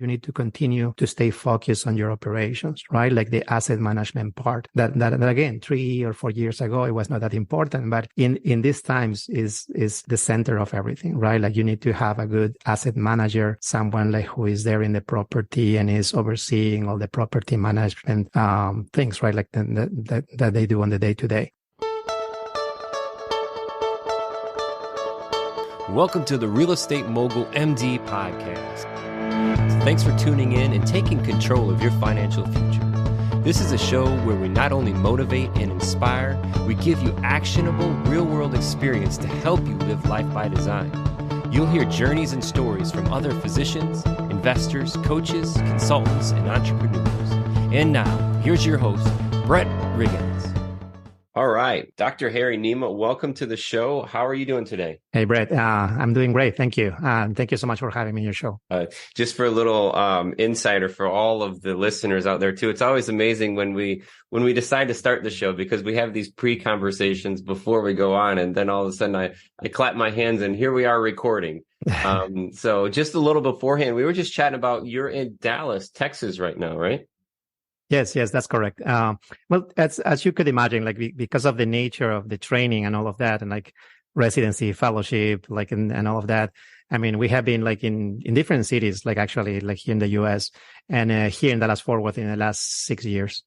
you need to continue to stay focused on your operations, right? Like the asset management part that again, 3 or 4 years ago, it was not that important, but in these times is the center of everything, right? Like you need to have a good asset manager, someone like who is there in the property and is overseeing all the property management, things, right? Like that they do on the day to day. Welcome to the Real Estate Mogul MD podcast. Thanks for tuning in and taking control of your financial future. This is a show where we not only motivate and inspire, we give you actionable real-world experience to help you live life by design. You'll hear journeys and stories from other physicians, investors, coaches, consultants, and entrepreneurs. And now, here's your host, Brett Riggins. All right, Dr. Harry Nima, welcome to the show. How are you doing today? Hey, Brett. I'm doing great. Thank you. Thank you so much for having me on your show. Just for a little insider for all of the listeners out there too, it's always amazing when we decide to start the show because we have these pre-conversations before we go on, and then all of a sudden I clap my hands and here we are recording. So just a little beforehand, we were just chatting about you're in Dallas, Texas right now, right? Yes, that's correct. Well, as you could imagine, like because of the nature of the training and all of that, and like residency, fellowship, like and all of that. I mean, we have been like in different cities, like actually like here in the U.S. and here in Dallas-Fort Worth in the last 6 years.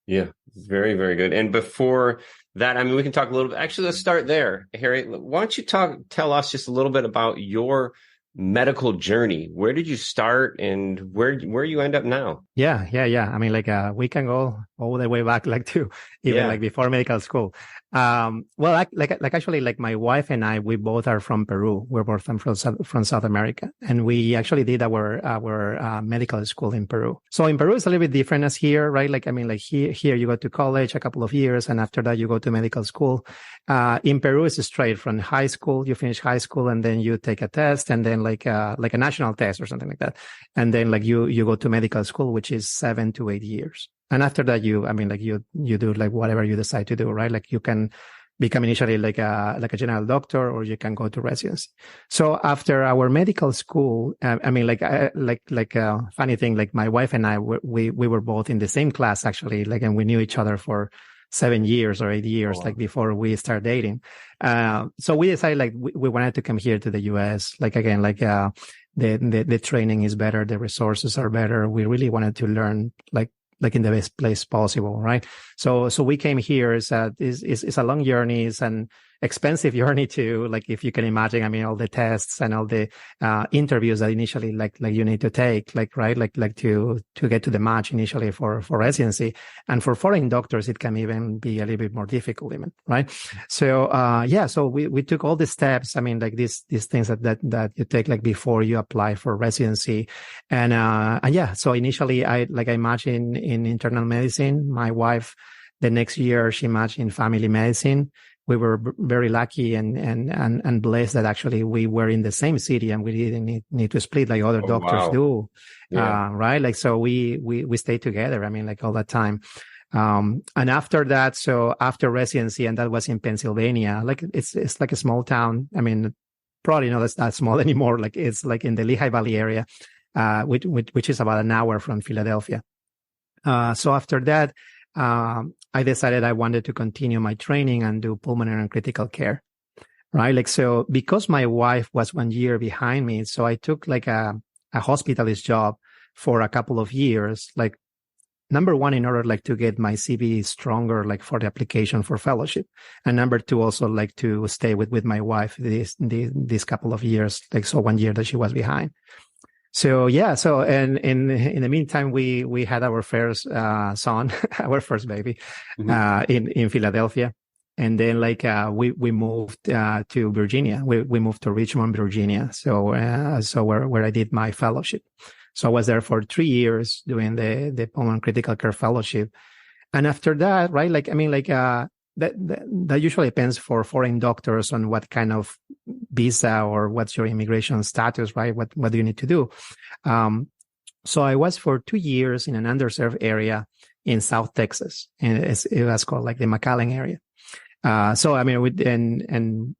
Yeah, very, very good. And before that, I mean, we can talk a little bit. Actually, let's start there, Harry. Why don't you tell us just a little bit about your medical journey? Where did you start and where you end up now? Yeah. I mean, like, we can go all the way back, like to even like before medical school. Well, actually, like my wife and I, we both are from Peru. We're both from South America, and we actually did our medical school in Peru. So in Peru, it's a little bit different as here, right? Like, I mean, like here you go to college a couple of years, and after that you go to medical school. In Peru, it's straight from high school. You finish high school, and then you take a test, and then like a national test or something like that, and then like you go to medical school, which is 7 to 8 years. And after that, you do like whatever you decide to do, right? Like you can become initially like a general doctor, or you can go to residency. So after our medical school, I mean, funny thing, like my wife and I, we were both in the same class actually, like, and we knew each other for 7 years or 8 years, like before we started dating. So we decided like we wanted to come here to the US. Like again, like, the training is better. The resources are better. We really wanted to learn like in the best place possible, right? So we came here. It's a long journey. It's an expensive journey too. Like if you can imagine, I mean, all the tests and all the interviews that initially like you need to take, like, right, like to get to the match initially for residency. And for foreign doctors, it can even be a little bit more difficult, even, right? So so we took all the steps. I mean, like these things that you take like before you apply for residency, and so initially I matched in internal medicine. My wife, the next year, she matched in family medicine. We were very lucky and blessed that actually we were in the same city and we didn't need to split like other doctors do. Yeah. Right. Like, so we stayed together. I mean, like all that time. And after that, so after residency, and that was in Pennsylvania, like it's like a small town. I mean, probably not that small anymore. Like it's like in the Lehigh Valley area, which is about an hour from Philadelphia. So after that, I decided I wanted to continue my training and do pulmonary and critical care, right? Like, so because my wife was 1 year behind me, so I took like a hospitalist job for a couple of years, like number one, in order like to get my CV stronger, like for the application for fellowship. And number two, also like to stay with my wife this couple of years, like, so 1 year that she was behind. So and in the meantime, we had our first son, our first baby, in Philadelphia, and then like we moved to Virginia. We moved to Richmond, Virginia. So where I did my fellowship. So I was there for 3 years doing the pulmonary critical care fellowship, and after that, right, like I mean, like that usually depends for foreign doctors on what kind of visa or what's your immigration status, right? What do you need to do? So I was for 2 years in an underserved area in South Texas, and it was called like the McAllen area. So I mean,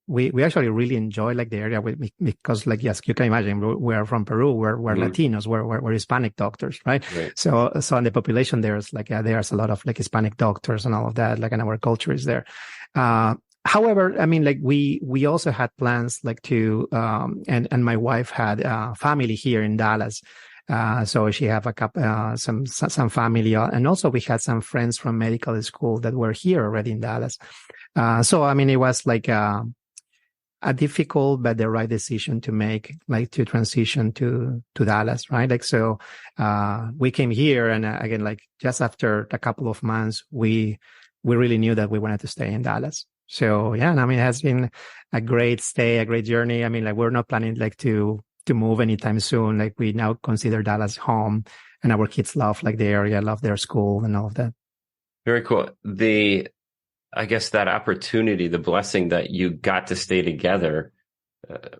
we actually really enjoy like the area because like, yes, you can imagine we're from Peru, we're Latinos, we're Hispanic doctors, right? So in the population there's like, there's a lot of like Hispanic doctors and all of that, like, and our culture is there. However, I mean, like we also had plans like to, and my wife had family here in Dallas. So she have a couple, some family, and also we had some friends from medical school that were here already in Dallas. So, I mean, it was like, a difficult, but the right decision to make, like to transition to Dallas, right? Like, so, we came here and again, like just after a couple of months, we really knew that we wanted to stay in Dallas. So yeah, and I mean, it has been a great stay, a great journey. I mean, like we're not planning like to move anytime soon. Like we now consider Dallas home, and our kids love like the area, love their school and all of that. Very cool. I guess that opportunity, the blessing that you got to stay together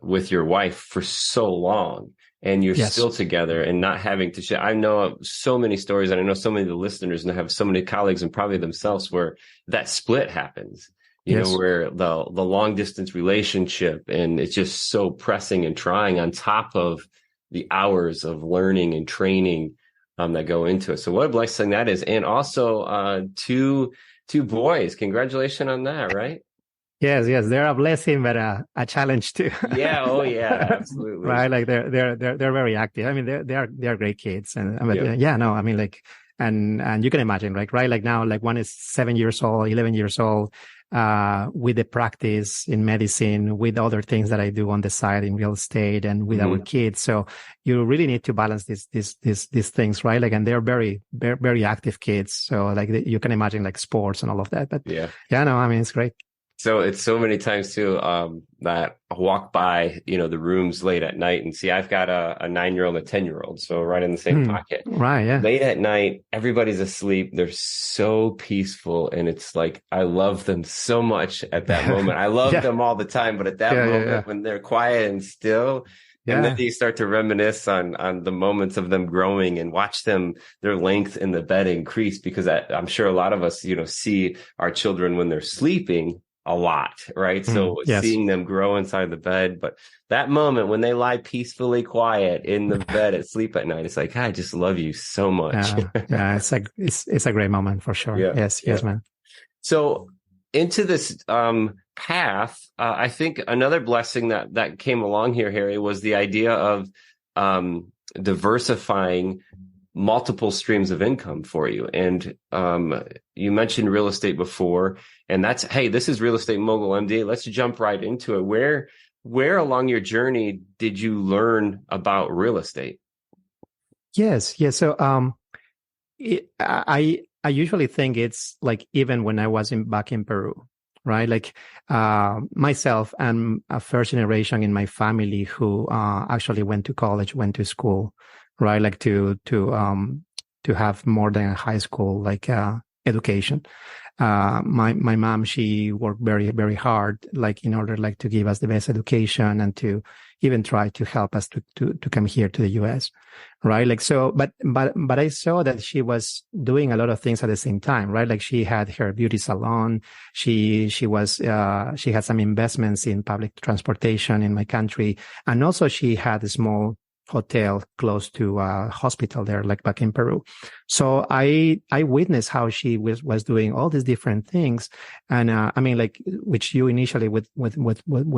with your wife for so long, and you're still together and not having to share. I know so many stories, and I know so many of the listeners and have so many colleagues and probably themselves where that split happens. You know, where the long distance relationship, and it's just so pressing and trying on top of the hours of learning and training that go into it. So what a blessing that is. And also two boys. Congratulations on that, right? Yes, they're a blessing, but a challenge too. Yeah, oh yeah, absolutely. Right, like they're very active. I mean, they're great kids, and but no, I mean, like, and you can imagine, right? Like now, like one is 7 years old, 11 years old. With the practice in medicine, with other things that I do on the side in real estate and with our kids. So you really need to balance these things, right? Like, and they're very, very, very active kids. So like you can imagine like sports and all of that, but no, I mean, it's great. So it's so many times too, that I walk by, the rooms late at night and see, I've got a 9-year-old and a 10-year-old. So right in the same pocket. Right. Yeah. Late at night, everybody's asleep. They're so peaceful. And it's like, I love them so much at that moment. I love them all the time, but at that moment when they're quiet and still, and then you start to reminisce on the moments of them growing and watch their length in the bed increase, because I'm sure a lot of us, see our children when they're sleeping a lot, right? So seeing them grow inside the bed, but that moment when they lie peacefully quiet in the bed at sleep at night, it's like, I just love you so much. It's a great moment for sure. Yes, man. So into this path, I think another blessing that came along here, Harry, was the idea of diversifying multiple streams of income for you. And you mentioned real estate before, and this is Real Estate Mogul MD. Let's jump right into it. Where along your journey did you learn about real estate? Yes. So I usually think it's like even when I was back in Peru, right? Like myself, I'm a first generation in my family who actually went to college, went to school, right? Like to have more than a high school, like, education. My mom, she worked very, very hard, like in order, like to give us the best education and to even try to help us to come here to the US. Right. Like, so, but I saw that she was doing a lot of things at the same time, right? Like she had her beauty salon. She had some investments in public transportation in my country. And also she had a small hotel close to a hospital there, like back in Peru. So I witnessed how she was doing all these different things. And, I mean, like, which you initially would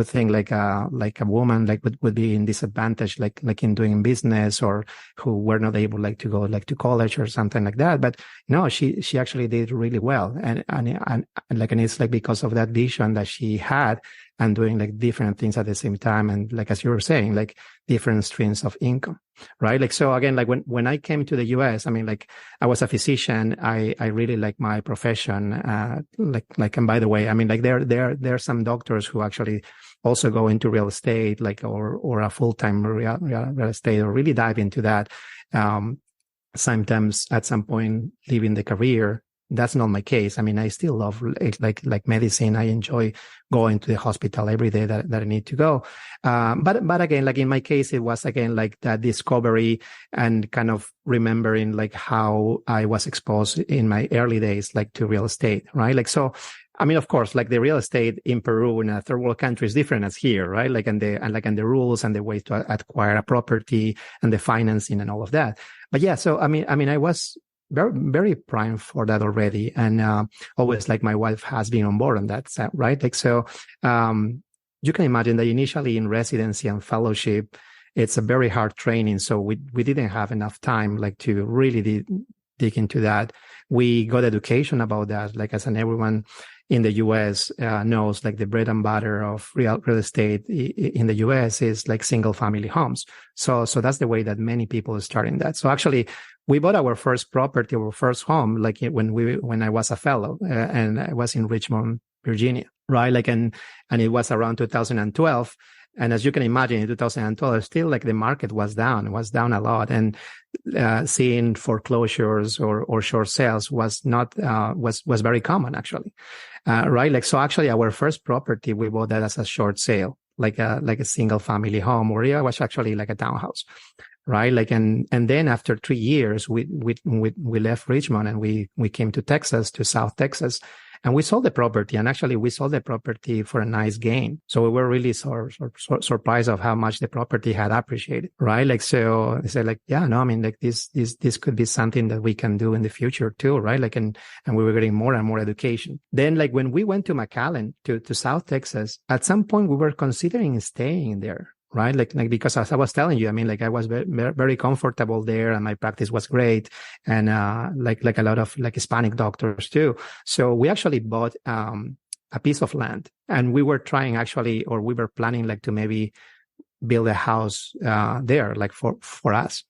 think like a woman, like would be in disadvantage, like in doing business, or who were not able, like to go like to college or something like that. But no, she actually did really well. And it's like because of that vision that she had and doing like different things at the same time. And like, as you were saying, like different streams of income, right? Like, so again, like when I came to the US, I mean, like I was a physician. I really like my profession. And by the way, I mean, like there are some doctors who actually also go into real estate, like, or a full-time real estate, or really dive into that. Sometimes at some point leaving the career. That's not my case. I mean, I still love like medicine. I enjoy going to the hospital every day that I need to go. But again, like in my case, it was again like that discovery and kind of remembering like how I was exposed in my early days, like to real estate, right? Like, so I mean, of course, like the real estate in Peru in a third world country is different as here, right? Like, and the rules and the way to acquire a property and the financing and all of that. But yeah, so I mean, I was very, very primed for that already. And, always like my wife has been on board on that, right? Like, so, you can imagine that initially in residency and fellowship, it's a very hard training. So we didn't have enough time, like, to really dig into that. We got education about that, like, as everyone in the US knows, like the bread and butter of real estate in the US is like single family homes. So that's the way that many people are starting that. So actually, we bought our first property, our first home, like when I was a fellow, and I was in Richmond, Virginia, right? Like, and it was around 2012. And as you can imagine, in 2012, still like the market was down a lot. And, seeing foreclosures or short sales was not, was very common actually. Right. Like, so actually our first property, we bought that as a short sale, like a single family home, or it was actually like a townhouse. Right. Like, and then after 3 years, we left Richmond and we came to Texas, to South Texas, and we sold the property. And actually we sold the property for a nice gain. So we were really surprised of how much the property had appreciated. Right. Like, so I said like, yeah, no, I mean, like this could be something that we can do in the future too. Right. Like, and we were getting more and more education. Then like when we went to McAllen to South Texas, at some point we were considering staying there. Right. Like, because as I was telling you, I mean, like I was very, very comfortable there and my practice was great. And, like a lot of like Hispanic doctors too. So we actually bought, a piece of land, and we were planning like to maybe build a house, there, like for us.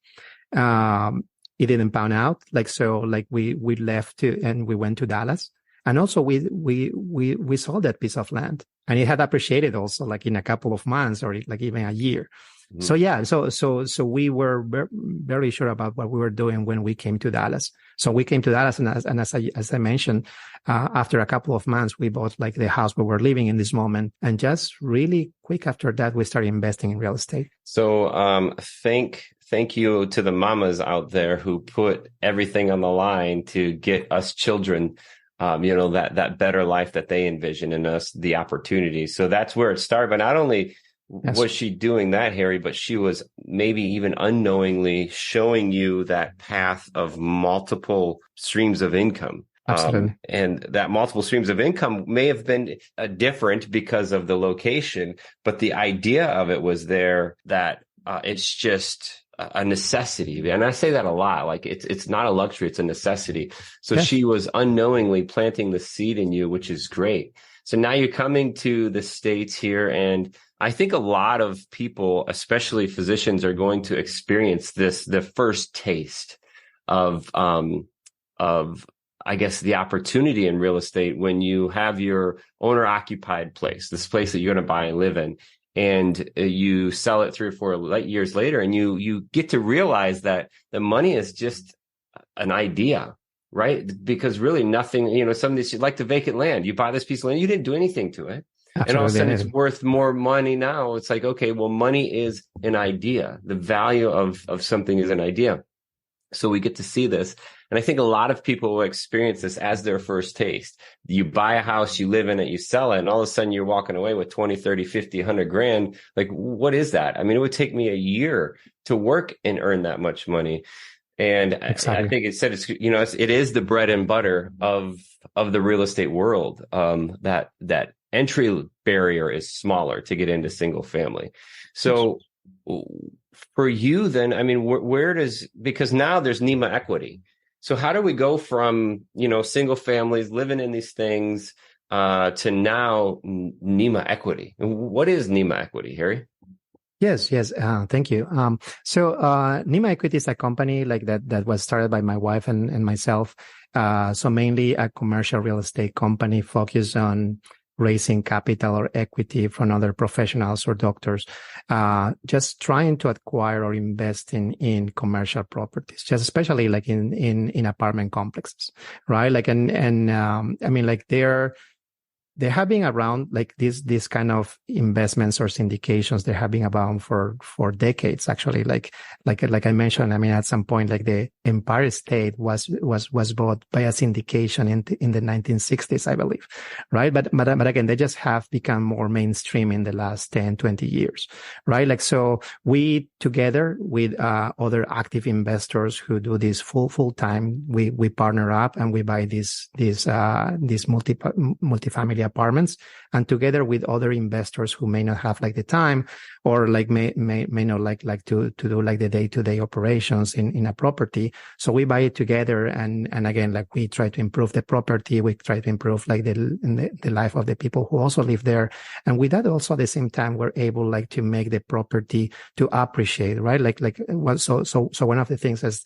It didn't pan out. Like, so like we left and we went to Dallas. And also we sold that piece of land, and it had appreciated also like in a couple of months or like even a year. Mm-hmm. So yeah, so we were very sure about what we were doing when we came to Dallas. So we came to Dallas, and as I mentioned, after a couple of months, we bought like the house we were living in this moment, and just really quick after that, we started investing in real estate. So thank you to the mamas out there who put everything on the line to get us children, that better life that they envision in us, the opportunity. So that's where it started. But not only was she doing that, Harry, but she was maybe even unknowingly showing you that path of multiple streams of income. Absolutely. And that multiple streams of income may have been different because of the location, but the idea of it was there, that it's just a necessity. And I say that a lot, like it's not a luxury, it's a necessity. So she was unknowingly planting the seed in you, which is great. So now you're coming to the States here, and I think a lot of people, especially physicians, are going to experience the first taste of I guess the opportunity in real estate when you have your owner occupied place, this place that you're going to buy and live in. And you sell it 3 or 4 years later, and you get to realize that the money is just an idea, right? Because really nothing, some of these, like the vacant land, you buy this piece of land, you didn't do anything to it. Absolutely. And all of a sudden it's worth more money now. It's like, okay, well, money is an idea. The value of something is an idea. So we get to see this. And I think a lot of people will experience this as their first taste. You buy a house, you live in it, you sell it, and all of a sudden you're walking away with 20, 30, 50, 100 grand. Like, what is that? I mean, it would take me a year to work and earn that much money. And exactly. I think it said, it is the bread and butter of the real estate world. That entry barrier is smaller to get into single family. So for you then, I mean, because now there's Nima equity. So how do we go from, single families living in these things to now Nima equity? What is Nima equity, Harry? Yes. Thank you. So Nima Equity is a company like that was started by my wife and myself. So mainly a commercial real estate company focused on raising capital or equity from other professionals or doctors, just trying to acquire or invest in commercial properties, just especially like in apartment complexes, right? Like, I mean, like they have been around, like this kind of investments or syndications. They have been around for decades, actually. Like I mentioned, I mean, at some point, like the Empire State was bought by a syndication in the 1960s, I believe, right? But again, they just have become more mainstream in the last 10, 20 years, right? Like, so we together with other active investors who do this full time, we partner up and we buy these multifamily apartments, and together with other investors who may not have like the time or like may not like to do like the day-to-day operations in a property. So we buy it together, and again, like we try to improve the property, we try to improve like the life of the people who also live there, and with that also at the same time we're able like to make the property to appreciate, right? So one of the things as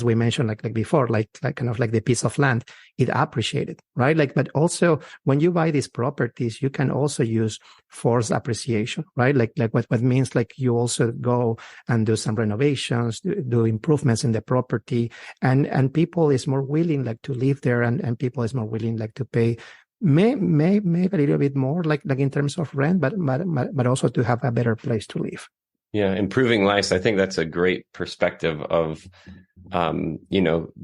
we mentioned like before, like kind of like the piece of land, it appreciated, right? Like, but also when you buy these properties, you can also use forced appreciation, right? Like what means like you also go and do some renovations, do improvements in the property, and people is more willing like to live there, and people is more willing like to pay maybe a little bit more like in terms of rent, but also to have a better place to live. Yeah, improving lives. I think that's a great perspective of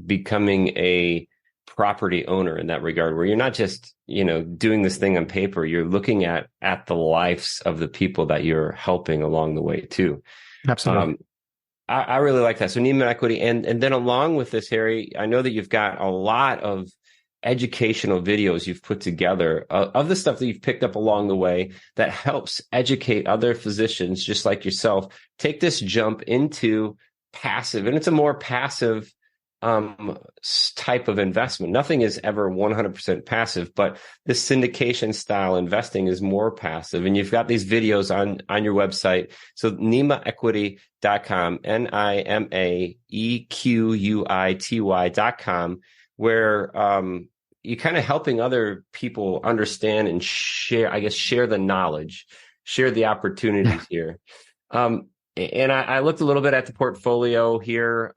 becoming a property owner in that regard, where you're not just, doing this thing on paper, you're looking at the lives of the people that you're helping along the way too. Absolutely. I really like that. So Nima Equity. And then along with this, Harry, I know that you've got a lot of educational videos you've put together of the stuff that you've picked up along the way that helps educate other physicians just like yourself take this jump into passive. And it's a more passive type of investment. Nothing is ever 100% passive, but this syndication style investing is more passive. And you've got these videos on your website. So nimaequity.com, NIMAEQUITY.com, where you're kind of helping other people understand and share the knowledge, share the opportunities here. And I looked a little bit at the portfolio here,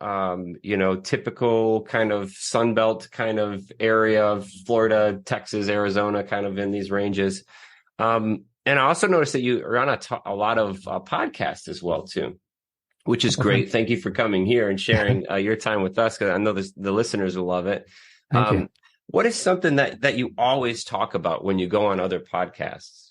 typical kind of Sunbelt kind of area of Florida, Texas, Arizona, kind of in these ranges. And I also noticed that you are on a lot of podcasts as well, too, which is great. Thank you for coming here and sharing your time with us, because I know the listeners will love it. Thank you. What is something that you always talk about when you go on other podcasts?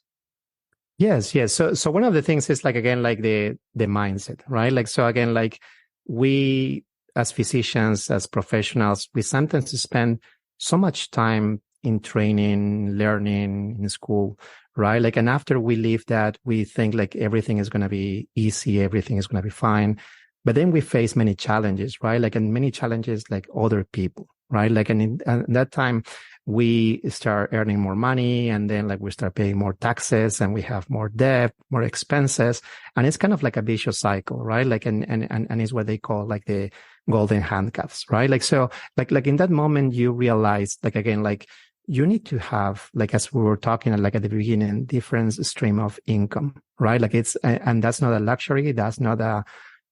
Yes. So one of the things is like, again, like the mindset, right? Like, so again, like we as physicians, as professionals, we sometimes spend so much time in training, learning in school, right? Like, and after we leave that, we think like everything is going to be easy. Everything is going to be fine. But then we face many challenges, right? Like, and many challenges like other people, right? Like, and in that time, we start earning more money, and then like we start paying more taxes, and we have more debt, more expenses. And it's kind of like a vicious cycle, right? Like, and it's what they call like the golden handcuffs, right? Like, so like in that moment, you realize like, again, like you need to have, like, as we were talking like at the beginning, different stream of income, right? Like and that's not a luxury. That's not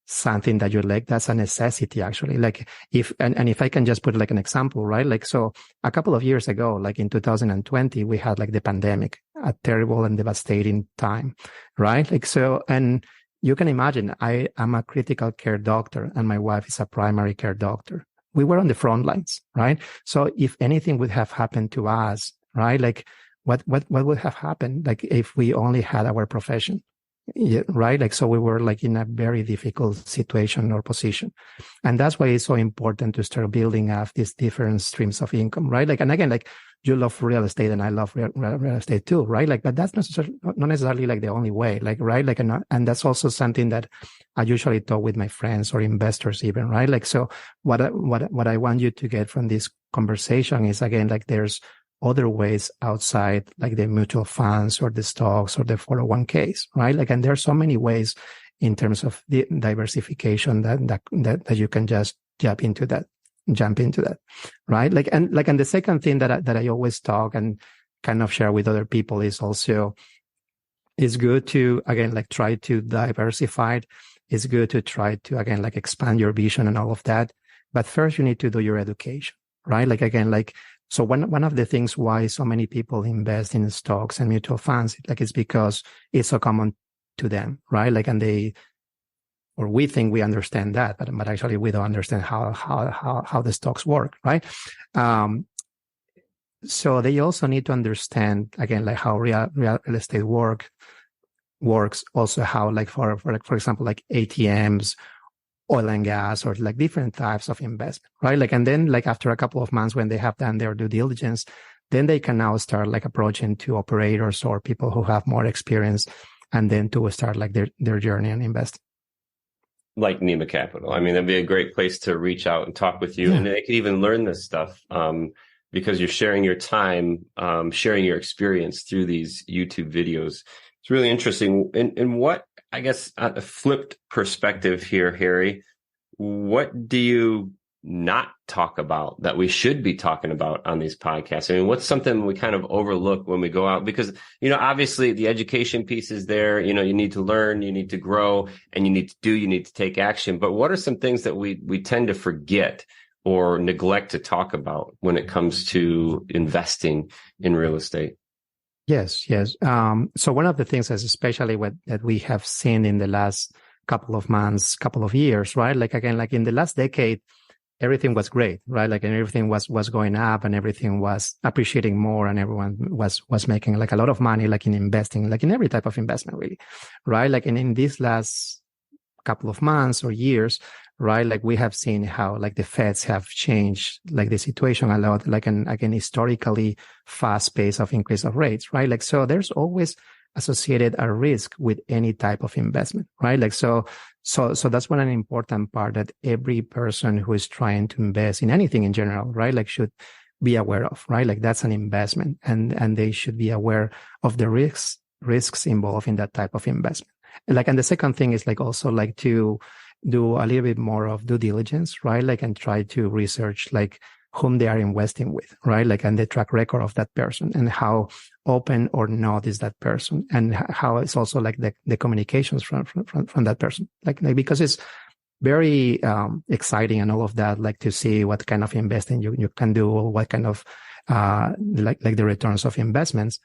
something that you like, that's a necessity actually. Like if I can just put like an example, right? Like, so a couple of years ago, like in 2020, we had like the pandemic, a terrible and devastating time, right? Like, so, and you can imagine, I am a critical care doctor and my wife is a primary care doctor. We were on the front lines, right? So if anything would have happened to us, right? Like what would have happened? Like if we only had our profession. Yeah, right. Like, so we were like in a very difficult situation or position. And that's why it's so important to start building up these different streams of income, right? Like, and again, like you love real estate and I love real estate too, right? Like, but that's not necessarily like the only way, like, right? Like, and that's also something that I usually talk with my friends or investors even, right? Like, so what I want you to get from this conversation is, again, like there's other ways outside like the mutual funds or the stocks or the 401ks, right? Like, and there are so many ways in terms of the diversification that you can just jump into that, right? Like, and the second thing that I always talk and kind of share with other people is also, it's good to, again, like try to diversify. It's good to try to, again, like expand your vision and all of that. But first you need to do your education, right? Like, again, like, so one of the things why so many people invest in stocks and mutual funds, like, it's because it's so common to them, right? Like, and they or we think we understand that, but actually we don't understand how the stocks work, right? So they also need to understand, again, like how real estate works, also how, like, for example, like ATMs, oil and gas, or like different types of investment, right? Like, and then like after a couple of months, when they have done their due diligence, then they can now start like approaching to operators or people who have more experience, and then to start like their journey and invest. Like Nima Capital. I mean, that'd be a great place to reach out and talk with you. Yeah. And they could even learn this stuff because you're sharing your time, sharing your experience through these YouTube videos. It's really interesting. And what, I guess, a flipped perspective here, Harry, what do you not talk about that we should be talking about on these podcasts? I mean, what's something we kind of overlook when we go out? Because, obviously the education piece is there. You need to learn, you need to grow, and you need to take action. But what are some things that we tend to forget or neglect to talk about when it comes to investing in real estate? Yes. So one of the things is especially that we have seen in the last couple of months, couple of years, right? Like, again, like in the last decade, everything was great, right? Like, and everything was going up, and everything was appreciating more, and everyone was making like a lot of money, like in investing, like in every type of investment, really, right? Like, and in these last couple of months or years, right? Like, we have seen how like the Feds have changed like the situation a lot, like again, historically fast pace of increase of rates, right? Like, so there's always associated a risk with any type of investment, right? Like, so that's one an important part that every person who is trying to invest in anything in general, right? Like, should be aware of, right? Like, that's an investment, and they should be aware of the risks involved in that type of investment. Like, and the second thing is like also like to do a little bit more of due diligence, right? Like, and try to research like whom they are investing with, right? Like, and the track record of that person, and how open or not is that person, and how it's also like the communications from that person. Like, because it's very exciting and all of that, like to see what kind of investing you can do, or what kind of like the returns of investments.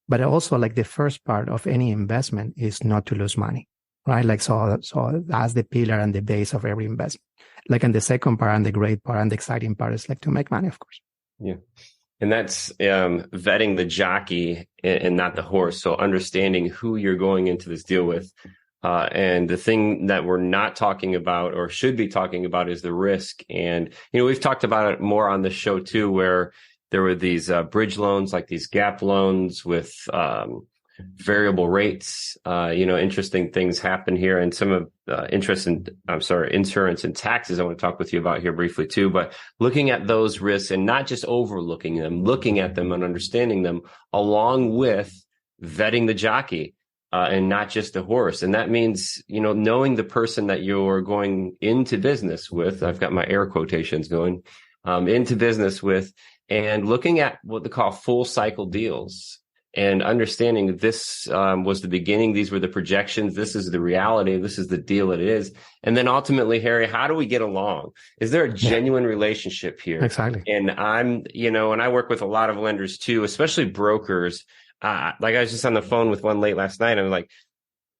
But also, like, the first part of any investment is not to lose money, right? Like, so that's the pillar and the base of every investment. Like, and the second part and the great part and the exciting part is like to make money, of course. Yeah. And that's vetting the jockey and not the horse. So understanding who you're going into this deal with. And the thing that we're not talking about or should be talking about is the risk. And, we've talked about it more on the show too, where there were these bridge loans, like these gap loans with variable rates. Interesting things happen here, and some of insurance and taxes I want to talk with you about here briefly too. But looking at those risks and not just overlooking them, looking at them and understanding them, along with vetting the jockey and not just the horse. And that means, knowing the person that you're going into business with. I've got my air quotations going, into business with. And looking at what they call full cycle deals, and understanding this was the beginning. These were the projections. This is the reality. This is the deal that it is. And then ultimately, Harry, how do we get along? Is there a genuine relationship here? Exactly. And I'm, and I work with a lot of lenders too, especially brokers. Like, I was just on the phone with one late last night. I'm like,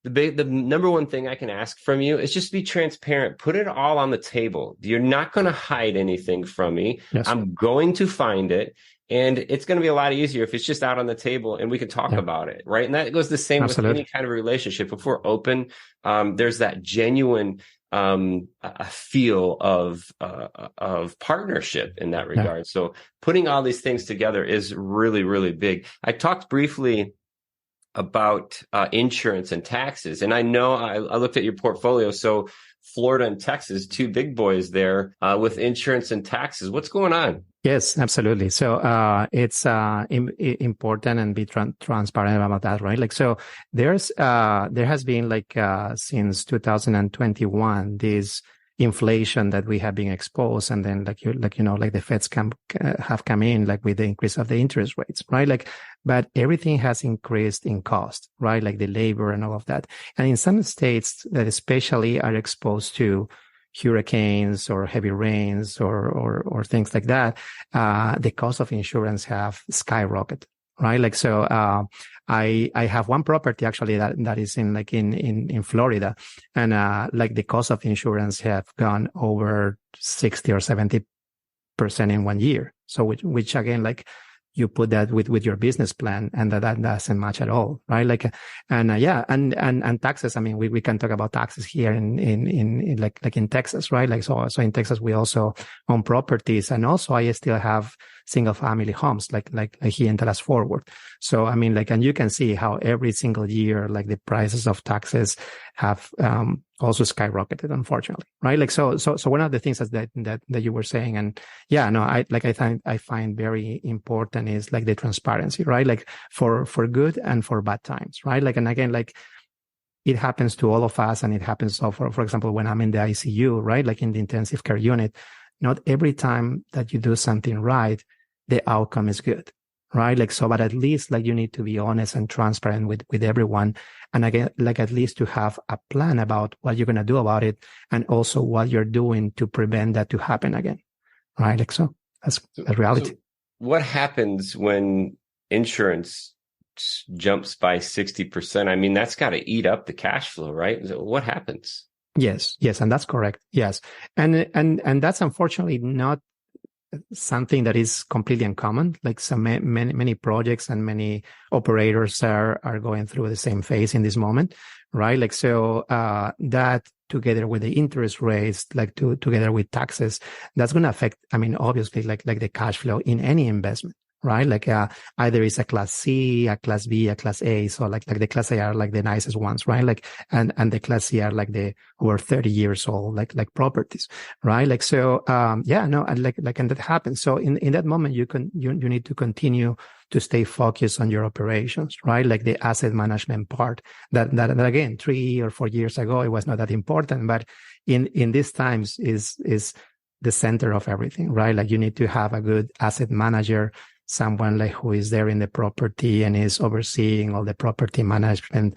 the number one thing I can ask from you is just be transparent. Put it all on the table. You're not going to hide anything from me. Yes. I'm going to find it. And it's going to be a lot easier if it's just out on the table and we can talk about it, right? And that goes the same with any kind of relationship. If we're open, there's that genuine a feel of partnership in that regard. Yeah. So putting all these things together is really, really big. I talked briefly about insurance and taxes. And I know I looked at your portfolio. So Florida and Texas, two big boys there with insurance and taxes. What's going on? Yes, absolutely. So it's important and be transparent about that, right? Like, so there has been like since 2021 this inflation that we have been exposed, and then like the Feds have come in like with the increase of the interest rates, right? Like, but everything has increased in cost, right? Like the labor and all of that. And in some states that especially are exposed to hurricanes or heavy rains or things like that, the cost of insurance have skyrocketed, right? Like, so I have one property actually that is in Florida, and like the cost of insurance have gone over 60 or 70% in 1 year. So which again, like you put that with your business plan, and that doesn't match at all, right? Like, and taxes. I mean, we can talk about taxes here in like in Texas, right? Like, so in Texas, we also own properties, and also I still have single family homes, like here in Dallas Fort Worth. So, I mean, like, and you can see how every single year, like the prices of taxes have, also skyrocketed, unfortunately, right? Like, so one of the things that you were saying, and yeah, no, I find very important is like the transparency, right? Like for good and for bad times, right? Like, and again, like it happens to all of us, and it happens. So for example, when I'm in the ICU, right? Like in the intensive care unit, not every time that you do something right, the outcome is good, right? Like, so, but at least like you need to be honest and transparent with everyone. And again, like at least to have a plan about what you're going to do about it, and also what you're doing to prevent that to happen again, right? Like, so that's a reality. So what happens when insurance jumps by 60%? I mean, that's got to eat up the cash flow, right? What happens? Yes, and that's correct. Yes. And that's unfortunately not something that is completely uncommon. Like many projects and many operators are going through the same phase in this moment, right? Like, so, that together with the interest rates, like together with taxes, that's going to affect, I mean, obviously like the cash flow in any investment. Right? Like, either it's a class C, a class B, a class A. So like the class A are like the nicest ones, right? Like, and the class C are like the over 30 years old, like properties, right? Like, so, and that happens. So in that moment, you need to continue to stay focused on your operations, right? Like the asset management part that again, 3 or 4 years ago, it was not that important, but in these times is the center of everything, right? Like you need to have a good asset manager, someone like who is there in the property and is overseeing all the property management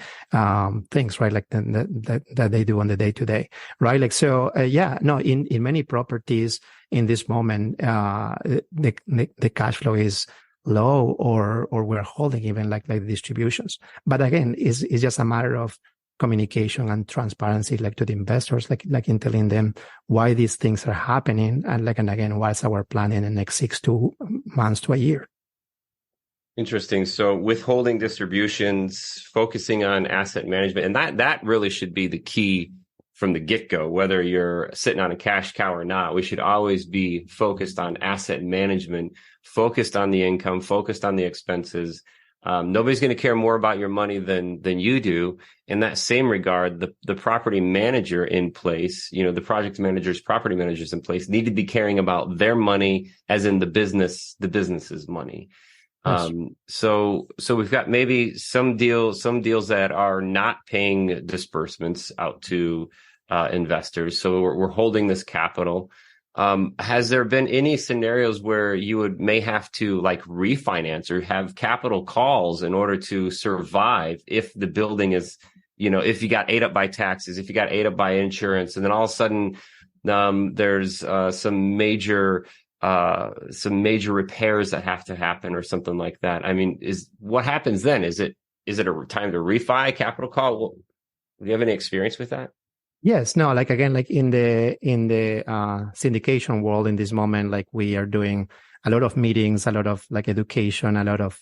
things, right? Like that they do on the day to day, right? Like, so, in many properties in this moment, the cash flow is low, or we're holding even like distributions. But again, it's just a matter of communication and transparency, like to the investors, like in telling them why these things are happening, and again, what's our plan in the next 6 months to a year. Interesting. So withholding distributions, focusing on asset management, and that really should be the key from the get-go, whether you're sitting on a cash cow or not. We should always be focused on asset management, focused on the income, focused on the expenses. Nobody's going to care more about your money than you do. In that same regard, the property manager in place, the project managers, property managers in place need to be caring about their money, as in the business's money. Yes. So we've got maybe some deals that are not paying disbursements out to investors. So we're holding this capital. Has there been any scenarios where you may have to like refinance or have capital calls in order to survive if the building is, if you got ate up by taxes, if you got ate up by insurance, and then all of a sudden there's some major repairs that have to happen or something like that? I mean, what happens then? Is it a time to refi, capital call? Do you have any experience with that? Yes, no, like again, like in the syndication world in this moment, like we are doing a lot of meetings, a lot of like education, a lot of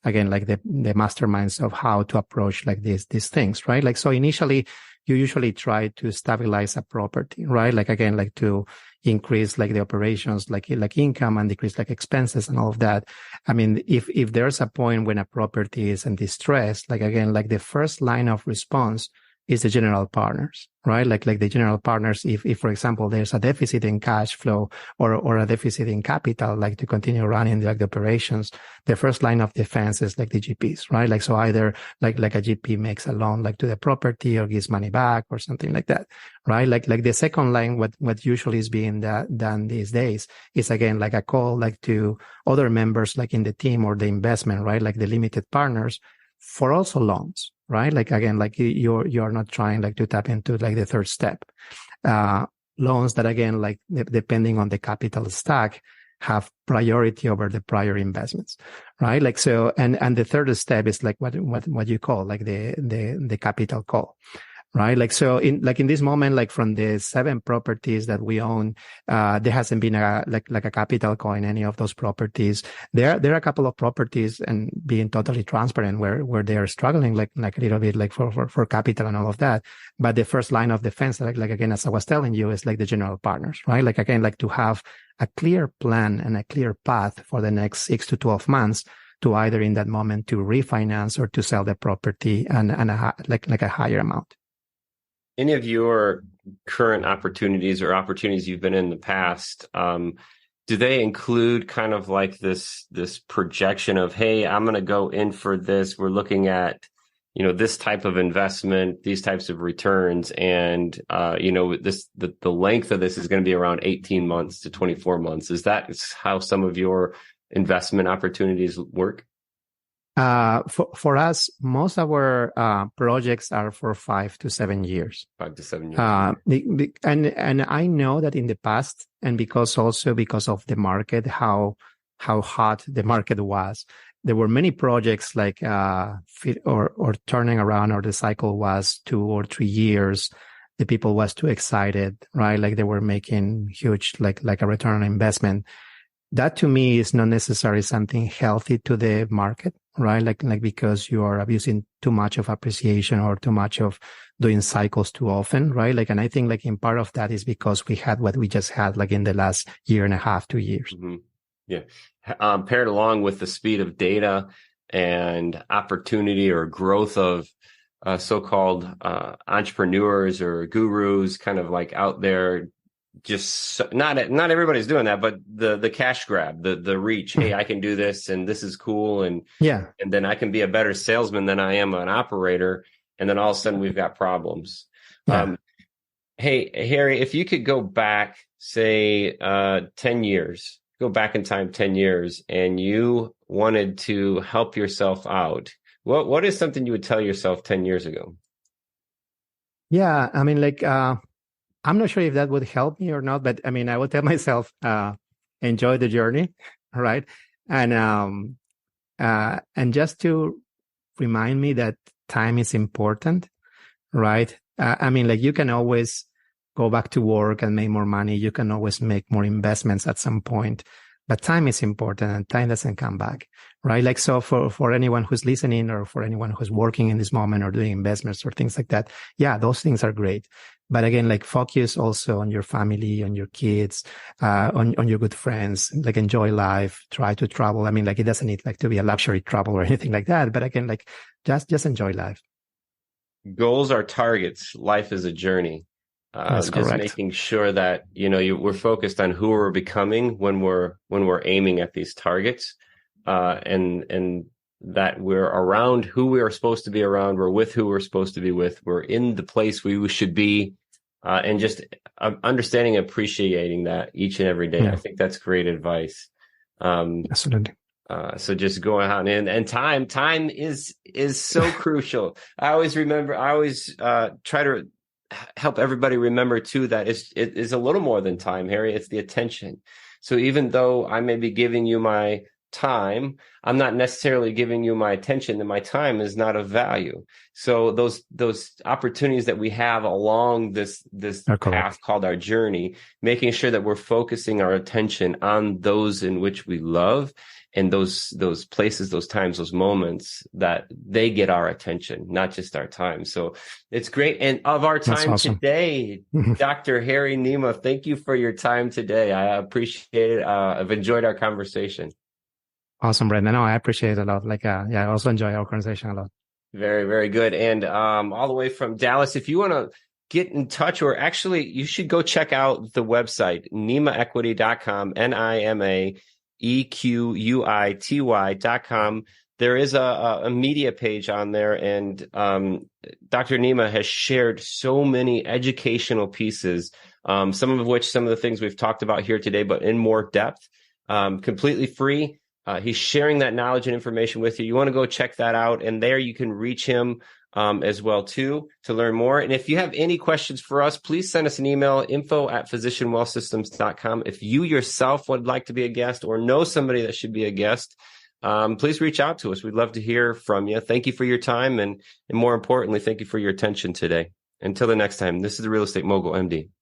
again, like the masterminds of how to approach like these things, right? Like, so initially you usually try to stabilize a property, right? Like again, like to increase like the operations, like income, and decrease like expenses and all of that. I mean, if there's a point when a property is in distress, like again, like the first line of response is the general partners, right? Like the general partners, if for example, there's a deficit in cash flow or a deficit in capital, like to continue running like the operations, the first line of defense is like the GPs, right? Like, so either like a GP makes a loan like to the property or gives money back or something like that, right? Like the second line, what usually is being done these days is again, like a call like to other members, like in the team or the investment, right? Like the limited partners for also loans. Right? Like again, like you're not trying like to tap into like the third step. Loans that again, like depending on the capital stack, have priority over the prior investments, right? Like, so, and the third step is like what you call like the capital call. Right. Like, so in this moment, like from the 7 properties that we own, there hasn't been a capital call in any of those properties. There are a couple of properties, and being totally transparent, where they are struggling like a little bit like for capital and all of that. But the first line of defense, like again, as I was telling you, is like the general partners, right? Like again, like to have a clear plan and a clear path for the next 6 to 12 months to either in that moment to refinance or to sell the property and a higher amount. Any of your current opportunities or opportunities you've been in the past, do they include kind of like this projection of, hey, I'm going to go in for this. We're looking at, this type of investment, these types of returns, and the length of this is going to be around 18 months to 24 months. Is that how some of your investment opportunities work? For us, most of our projects are for 5 to 7 years. 5 to 7 years. And I know that in the past, and because of the market, how hot the market was, there were many projects like or turning around, or the cycle was 2 or 3 years. The people was too excited, right? Like they were making huge like a return on investment. That to me is not necessarily something healthy to the market, right? Like because you are abusing too much of appreciation or too much of doing cycles too often, right? Like, and I think like in part of that is because we had what we just had like in the last year and a half, 2 years. Mm-hmm. Yeah. Paired along with the speed of data and opportunity or growth of so-called entrepreneurs or gurus kind of like out there. Just not everybody's doing that, but the cash grab, the reach. Hey, I can do this, and this is cool, and then I can be a better salesman than I am an operator, and then all of a sudden we've got problems. Yeah. Hey, Harry, if you could go back, say 10 years, go back in time 10 years, and you wanted to help yourself out, what is something you would tell yourself 10 years ago? Yeah, I mean, like. I'm not sure if that would help me or not, but I mean, I would tell myself, enjoy the journey, right? And just to remind me that time is important, right? I mean, like you can always go back to work and make more money. You can always make more investments at some point, but time is important and time doesn't come back, right? Like, so for anyone who's listening or for anyone who's working in this moment or doing investments or things like that, yeah, those things are great. But again, like focus also on your family, on your kids, on your good friends, like enjoy life, try to travel. I mean, like it doesn't need like to be a luxury travel or anything like that. But again, like just enjoy life. Goals are targets. Life is a journey. That's just correct. Making sure that, we're focused on who we're becoming when we're aiming at these targets, and that we're around who we are supposed to be around. We're with who we're supposed to be with. We're in the place we should be, and just understanding and appreciating that each and every day. Yeah. I think that's great advice. Absolutely. So just going out and time is so crucial. I always try to help everybody remember too that it is a little more than time, Harry. It's the attention. So even though I may be giving you my time, I'm not necessarily giving you my attention, and my time is not of value. So those opportunities that we have along this path called our journey, making sure that we're focusing our attention on those in which we love, and those places, those times, those moments that they get our attention, not just our time. So it's great. And of our time today, Dr. Harry Nima, thank you for your time today. I appreciate it. I've enjoyed our conversation. Awesome, Brendan. No, I appreciate it a lot. Like, I also enjoy our conversation a lot. Very, very good. And all the way from Dallas, if you want to get in touch, or actually you should go check out the website, nimaequity.com, NIMAEQUITY.com. There is a media page on there, and Dr. Nima has shared so many educational pieces, some of the things we've talked about here today, but in more depth, completely free. He's sharing that knowledge and information with you. You want to go check that out, and there you can reach him as well too, to learn more. And if you have any questions for us, please send us an email, info@physicianwealthsystems.com. If you yourself would like to be a guest or know somebody that should be a guest, please reach out to us. We'd love to hear from you. Thank you for your time. And more importantly, thank you for your attention today. Until the next time, this is the Real Estate Mogul MD.